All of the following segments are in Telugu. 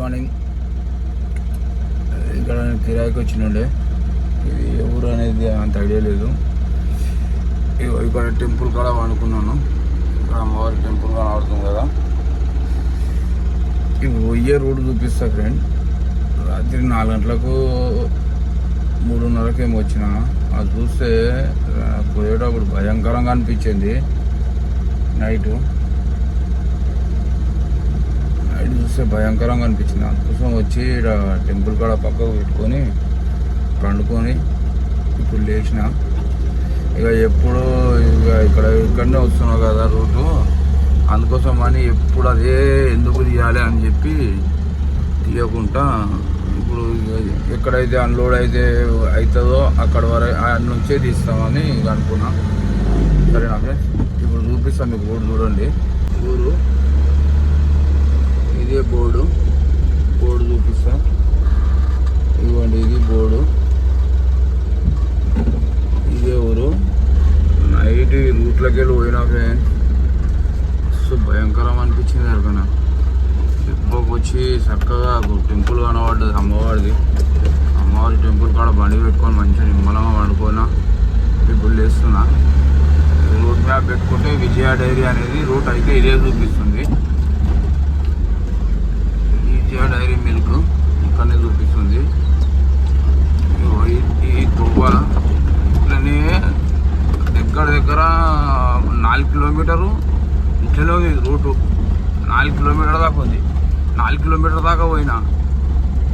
మార్నింగ్. ఇక్కడ కిరాయికి వచ్చినండే. ఇది ఎవరు అనేది అంత ఐడియా లేదు. ఇక్కడ టెంపుల్ కాడ అనుకున్నాను. ఇక్కడ అమ్మవారి టెంపుల్ కనబడుతుంది కదా. ఇవి పోయే రోడ్డు చూపిస్తా ఫ్రెండ్. రాత్రి 4 గంటలకు 3:30కి ఏమో వచ్చిన. అది చూస్తే పోయేటప్పుడు భయంకరంగా అనిపించింది. నైట్ చూస్తే భయంకరంగా అనిపించింది. అందుకోసం వచ్చి ఇక్కడ టెంపుల్ కాడ పక్కకు పెట్టుకొని పండుకొని ఇప్పుడు లేచిన. ఇక ఎప్పుడు ఇక్కడనే వస్తున్నావు కదా రూటు, అందుకోసం అని ఎప్పుడు అదే ఎందుకు తీయాలి అని చెప్పి తీయకుండా ఇప్పుడు ఎక్కడైతే అన్లోడ్ అయితే అవుతుందో అక్కడ వరకు నుంచే తీస్తామని అనుకున్నా. సరేనా ఫ్రెండ్స్, ఇప్పుడు చూపిస్తాను మీకు. బోర్డు చూడండి, ఊరు ఇదే బోర్డు చూపిస్తా. ఇదిగోండి, ఇది బోర్డు, ఇదే ఊరు. నైట్ ఈ రూట్లోకి వెళ్ళి పోయినా ఫ్రెండ్స్, భయంకరం అనిపించింది. ఎరకనా ఇప్పటికి వచ్చి చక్కగా టెంపుల్ కనబడ్డది అమ్మవారి టెంపుల్ కాడ బండి పెట్టుకొని మంచిగా నిమ్మలంగా వండుకోనా ఇప్పుడు లేస్తున్నా. రూట్ మ్యాప్ పెట్టుకుంటే విజయ డైరీ అనేది రూట్ అయితే ఇదే చూపిస్తుంది. విజయ డైరీ మిల్క్ ఇక్కడనే చూపిస్తుంది. ఈ గోవా ఇట్లనే దగ్గర 4 కిలోమీటరు ఇట్లనే ఉంది రూటు. 4 కిలోమీటర్ దాకా ఉంది. 4 కిలోమీటర్ దాకా పోయినా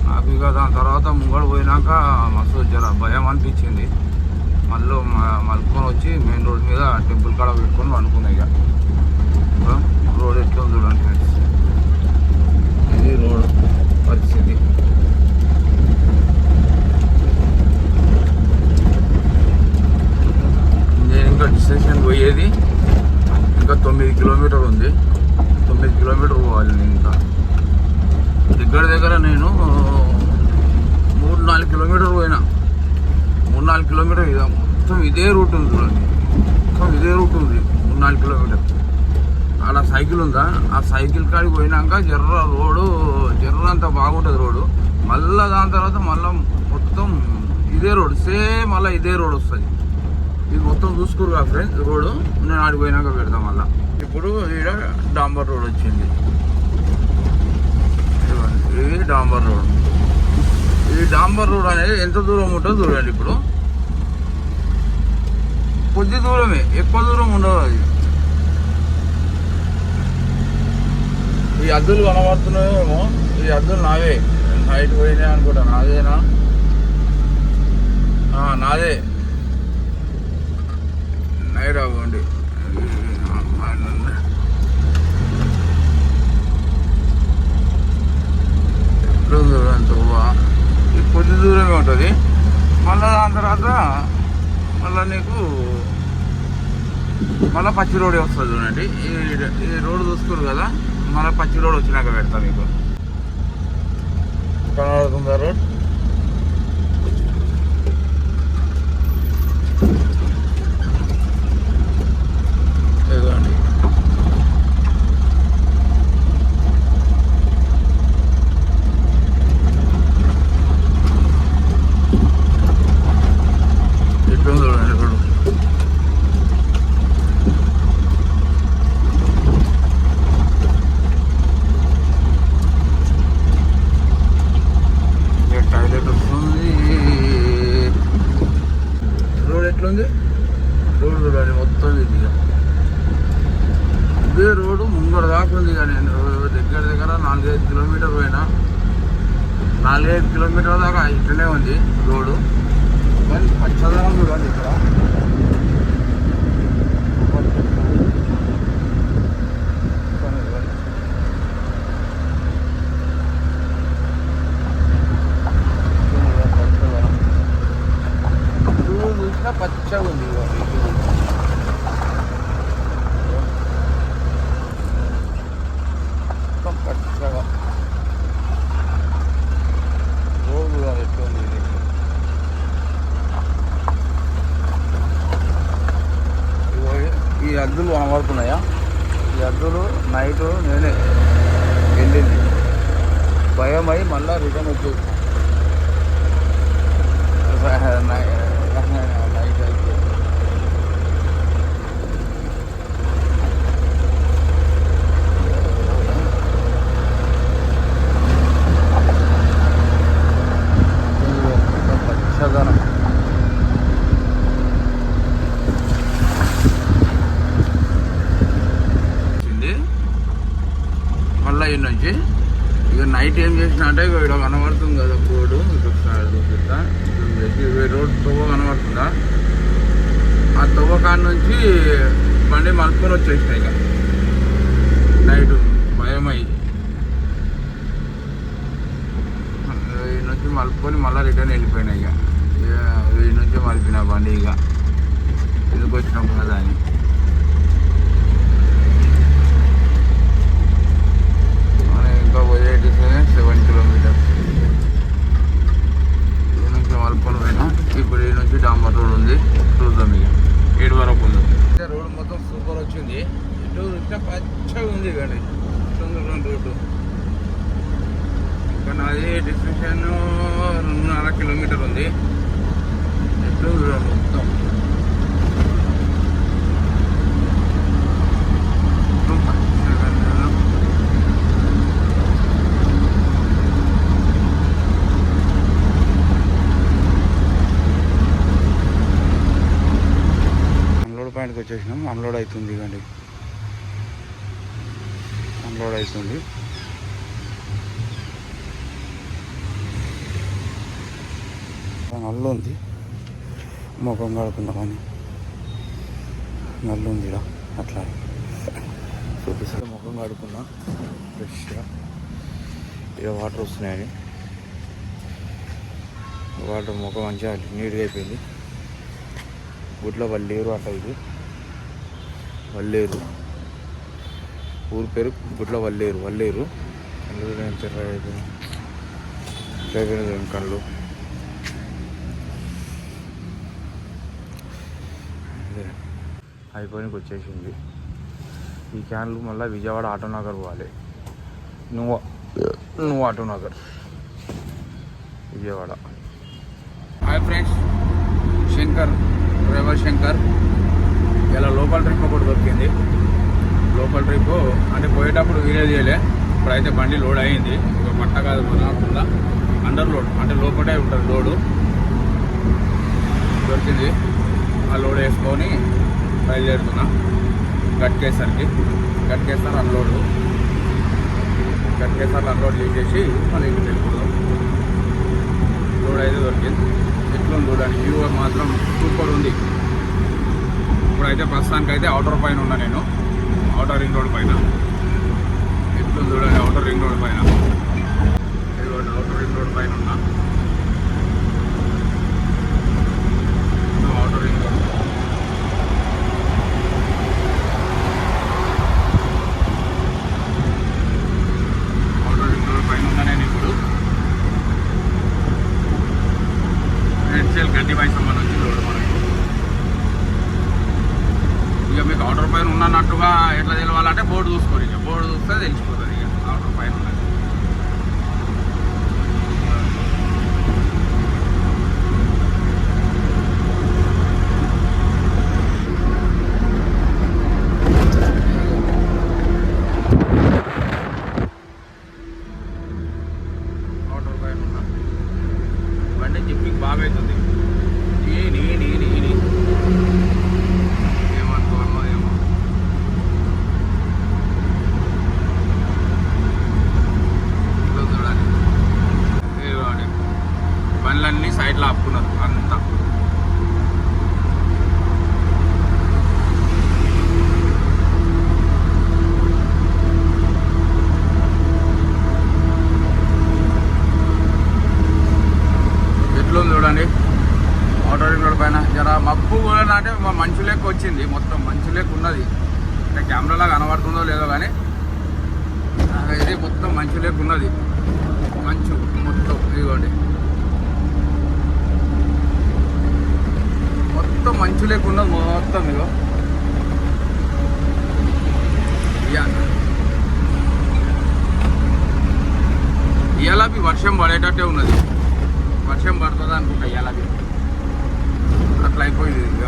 నాకు. ఇక దాని తర్వాత ముంగడు పోయినాక మస్తు జర భయం అనిపించింది. మలుపుకొని వచ్చి మెయిన్ రోడ్ మీద టెంపుల్ కాడ పెట్టుకొని అనుకున్నాయి. ఇక రోడ్ ఎట్లా చూడండి ఫ్రెండ్స్, ఇది రోడ్ పరిస్థితి. నేను ఇంకా డిస్టెన్షన్ పోయేది ఇంకా 9 కిలోమీటర్ ఉంది. 9 కిలోమీటర్ పోవాలి నేను. ఇంకా దగ్గర నేను 3-4 కిలోమీటర్ పోయినా. 3-4 కిలోమీటర్ ఇదే మొత్తం ఇదే రూట్ ఉంది చూడండి. మొత్తం ఇదే రూట్ ఉంది 3-4 కిలోమీటర్. అలా సైకిల్ ఉందా, ఆ సైకిల్ కాడికి పోయినాక జర్ర అంత బాగుంటుంది రోడ్డు. మళ్ళీ దాని తర్వాత మళ్ళీ మొత్తం ఇదే రోడ్, సేమ్ మళ్ళీ ఇదే రోడ్ వస్తుంది. ఇది మొత్తం చూసుకోరు కదా ఫ్రెండ్స్ రోడ్డు. నేను ఆడికి పోయినాక పెడతాం మళ్ళీ. ఇప్పుడు ఇక్కడ డాంబర్ రోడ్ వచ్చింది. ఇది డాంబర్ రోడ్. ఈ డాంబర్ రోడ్ అనేది ఎంత దూరం ఉంటుందో చూడండి. ఇప్పుడు కొద్ది దూరమే, ఎక్కువ దూరం ఉండదు. అది ఈ అద్దులు కనబడుతున్నాయేమో, ఈ అద్దులు నావే. నైట్ పోయినాయి అనుకుంటా. నాదేనా? నాదే. నైట్ అవ్వండి. ఎంత కొద్ది దూరమే ఉంటుంది. మళ్ళీ దాని తర్వాత మళ్ళీ నీకు మళ్ళీ పచ్చి రోడ్ వస్తుంది చూడండి. ఈ రోడ్ చూసుకోరు కదా, మళ్ళీ పచ్చి రోడ్ వచ్చినాక పెడతా మీకు. కనబడుతుందా రోడ్? ఇదిగోండి. రోడ్ చూడండి, మొత్తం ఇది ఇదే రోడ్డు ముంగడ దాకా ఉంది. ఇక నేను దగ్గర 4-5 కిలోమీటర్ పోయినా. 4-5 కిలోమీటర్ దాకా ఇట్లనే ఉంది రోడ్డు. కానీ పచ్చదనం చూడండి ఇక్కడ. చూసినా పచ్చగా ఉంది. పచ్చగా రోడ్డు ఎట్లుంది. ఈ అద్దులు కనబడుతున్నాయా? ఈ అద్దులు నైట్ నేనే వెళ్ళింది. భయం అయి మళ్ళీ రిటర్న్ వచ్చేసి నైట్ అయితే పచ్చదనం మళ్ళీ ఈ నుంచి ఇక నైట్ ఏం చేసిన అంటే ఇక్కడ కనబడుతుంది కదా బోర్డు చూపిస్తా రోడ్ తవ్వ కనబడుతుందా ఆ తవ్వ కాడ నుంచి బండి మలుపుకొని వచ్చేసిన ఇక నైట్ భయమై ఈ నుంచి మలుపుకొని మళ్ళీ రిటర్న్ వెళ్ళిపోయినా ఇక ఈ నుంచి మలిపిన బండి ఇక ఎందుకు వచ్చినాం కదా అని ఇంకా పోయేటి 7 కిలోమీటర్స్ ఈ నుంచి మలుపుకొని పోయినా ఇప్పుడు ఈ నుంచి డాంబర్ రోడ్ ఉంది చూద్దాం ఇక 7 వరకు ఉంది రోడ్ మొత్తం సూపర్ వచ్చింది ఇటు ఇట్లా పచ్చగా ఉంది కానీ రోడ్డు కానీ అది డిస్టెన్స్ 2.5 కిలోమీటర్ ఉంది ఎట్లు మొత్తం పాయింట్కి వచ్చేసినాం అన్లోడ్ అవుతుంది కండి అన్లోడ్ అవుతుంది నల్లు ఉంది ముఖం కడుకుందామని నల్లు ఉంది ఇలా అట్లా చూపిస్తే ముఖం కడుకున్నా ఫ్రెష్గా ఇక వాటర్ వస్తున్నాయని వాటర్ ముఖం మంచిగా నీట్గా అయిపోయింది గుడ్ల వల్లేరు అట్లా ఇది వల్లేరు ఊరి పేరు గుడ్ల వల్లేరు వల్లేరు కళ్ళు అయిపోయినకి వచ్చేసింది ఈ క్యాన్లు మళ్ళీ విజయవాడ ఆటోనగర్ పోవాలి నువ్వు Autonagar Vijayawada hi friends Shankar driver Shankar ఇలా లోకల్ ట్రిప్ ఒకటి దొరికింది లోకల్ ట్రిప్ అంటే పోయేటప్పుడు వీడియో చేయలే ఇప్పుడైతే బండి లోడ్ అయ్యింది ఒక పట్ట కాదు కొనకుండా అండర్ లోడ్ అంటే లోపలే ఉంటుంది లోడు దొరికింది ఆ లోడ్ వేసుకొని బయలుదేరుతున్నా గట్కేసర్ అన్లోడ్ చేసేసి మళ్ళీ ఇంటికి వెళ్ళిపోతాం లోడ్ అయితే దొరికింది ఎట్లా చూడండి వ్యూ మాత్రం సూపర్ ఉంది ఇప్పుడైతే ప్రస్తుతానికి అయితే అవుటర్ పైన ఉన్నా నేను అవుటర్ రింగ్ రోడ్ పైన ఎట్లా చూడండి అవుటర్ రింగ్ రోడ్ పైన అవుటర్ రింగ్ రోడ్ పైన ఉన్నా అవుటర్ రింగ్ రోడ్ పైన ఉన్నా నేను ఇప్పుడు రెడ్సెల్ గడ్డి పై సంబంధించి రోడ్డు మనకు ఇక మీకు ఆర్డర్ పైన ఉన్నట్టుగా ఎట్లా తెలవాలంటే బోర్డు చూసుకోరు ఇక బోర్డు చూస్తే తెలిసిపోతుంది ఇక ఆర్డర్ పైన ఉన్నది ఆర్డర్ పైన ఉన్న బండి జిప్పింగ్ బాగా అవుతుంది బండ్లన్నీ సైడ్లో ఆపుకున్నారు అంతా ఎట్లా చూడండి ఆటో రింగ్ పైన జర మబ్బు కూడా అంటే మంచు లెక్క వచ్చింది మొత్తం మంచు లెక్క ఉన్నది అంటే కెమెరాలా కనబడుతుందో లేదో కానీ ఇది మొత్తం మంచు లెక్క ఉన్నది మంచు మొత్తం ఇదిగోండి మొత్తం మంచు లెక్క ఉన్నది మొత్తం ఇగో ఇవాళ మొత్తానికి వర్షం పడేటట్టే ఉన్నది. వర్షం పడుతుంది అనుకుంటా ఇవాళ. అట్లా అయిపోయింది ఇక.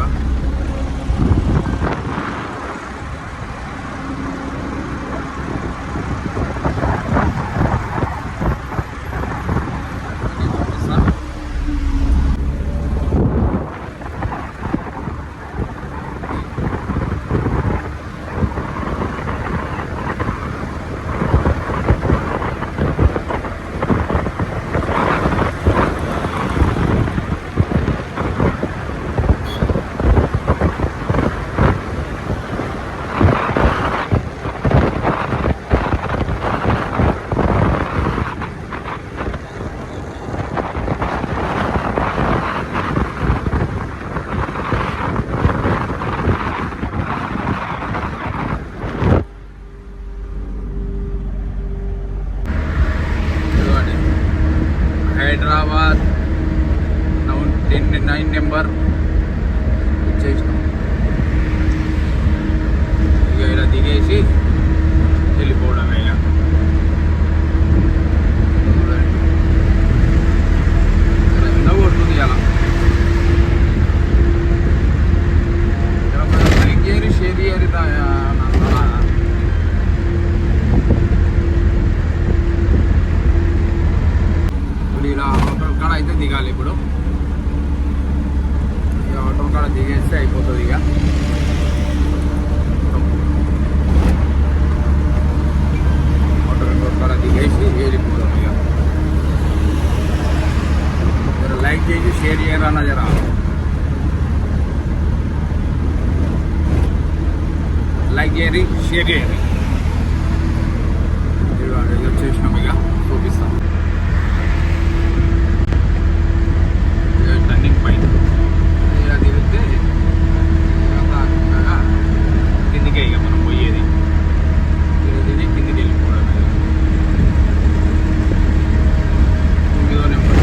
హైదరాబాద్ 9 నెంబర్ వచ్చేసినాం. ఇక ఇలా దిగేసి వెళ్ళిపోవడమే. ఇక ఎండ కొడుతుంది ఇలా. లైక్ చేయరు, షేర్ చేయరు. ఇలా ఆటో కాడ అయితే దిగాలి. ఇప్పుడు ఇక ఆటో కాడ దిగేస్తే అయిపోతుంది. ఇక ఆటో కాడ దిగేసి వెళ్ళిపోతాం. ఇక జర లైక్ చేసి షేర్ చేయరన్నా. జర లైక్ చేయరి, షేర్ చేయరి. వచ్చేసినాం. ఇక చూపిస్తాం. టర్నింగ్ పైన ఇలా తిరిగితే కిందికే ఇక మనం పోయేది. తిరిగి కిందికి వెళ్ళిపోవడం. 9వ నెంబర్.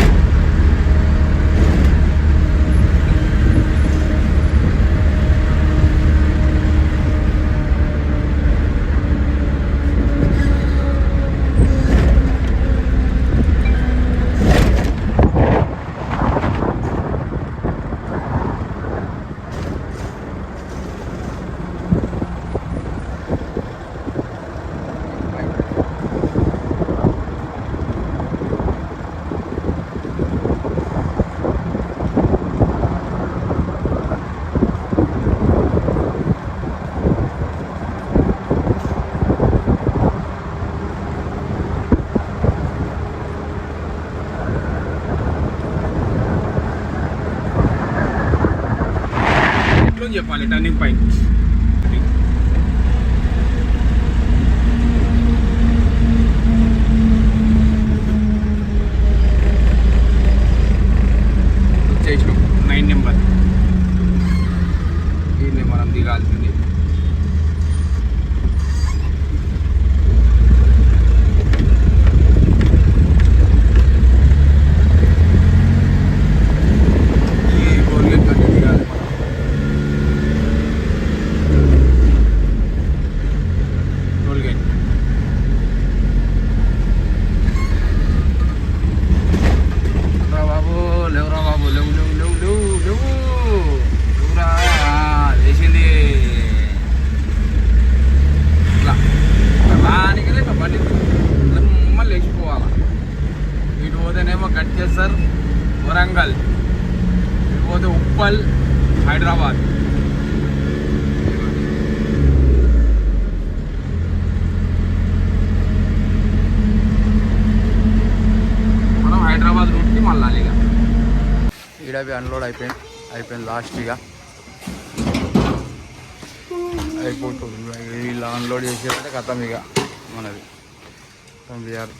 చెప్పాలి టర్నింగ్ పైన వచ్చేసినాం. 9 నెంబర్. దీన్ని మనం దిగాల్సింది. గట్కేసర్, వరంగల్, పోతే ఉప్పల్, హైదరాబాద్. మనం హైదరాబాద్ రూట్కి మళ్ళీ ఇక ఈడవి అన్లోడ్ అయిపోయింది లాస్ట్. ఇక అయిపోతుంది. ఇలా అన్లోడ్ చేసేదంటే కథం ఇక మనది బీఆర్.